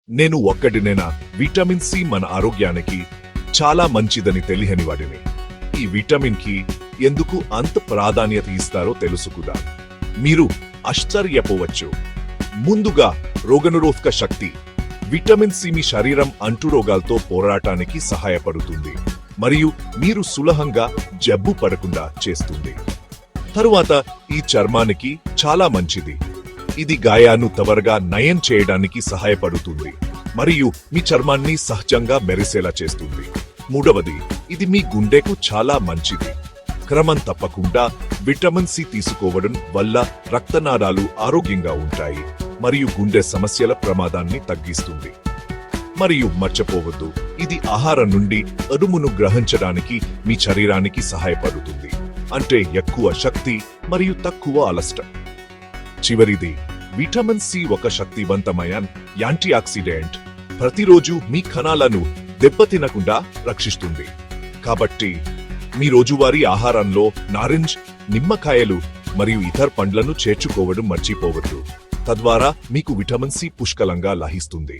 నేను ఒక్కడినేనా vitamin C మన ఆరోగ్యానికి చాలా మంచిదని తెలియని వాడిని. ఈ విటమిన్ కి ఎందుకు అంత ప్రాధాన్యత ఇస్తారో తెలుసుకుందాం. మీరు ఆశ్చర్యపోవచ్చు. ముందుగా రోగనిరోధక శక్తి. విటమిన్ సి మీ శరీరం అంటురోగాలతో పోరాటానికి సహాయపడుతుంది మరియు మీరు సులభంగా జబ్బు పడకుండా చేస్తుంది. తరువాత ఈ చర్మానికి చాలా మంచిది. ఇది గాయాన్ని త్వరగా నయం చేయడానికి సహాయపడుతుంది మరియు మీ చర్మాన్ని సహజంగా మెరిసేలా చేస్తుంది. మూడవది, ఇది మీ గుండెకు చాలా మంచిది. క్రమం తప్పకుండా విటమిన్ సి తీసుకోవడం వల్ల రక్తనాళాలు ఆరోగ్యంగా ఉంటాయి మరియు గుండె సమస్యల ప్రమాదాన్ని తగ్గిస్తుంది. మరియు మర్చిపోవద్దు, ఇది ఆహారం నుండి అరుమును గ్రహించడానికి మీ శరీరానికి సహాయపడుతుంది, అంటే ఎక్కువ శక్తి మరియు తక్కువ అలసట. చివరిది, విటమిన్ సి ఒక శక్తివంతమైన యాంటీ ఆక్సిడెంట్. ప్రతిరోజు మీ కణాలను దెబ్బతినకుండా రక్షిస్తుంది. కాబట్టి మీ రోజువారీ ఆహారంలో నారింజ, నిమ్మకాయలు మరియు ఇతర పండ్లను చేర్చుకోవడం మర్చిపోవద్దు. తద్వారా మీకు విటమిన్ సి పుష్కలంగా లభిస్తుంది.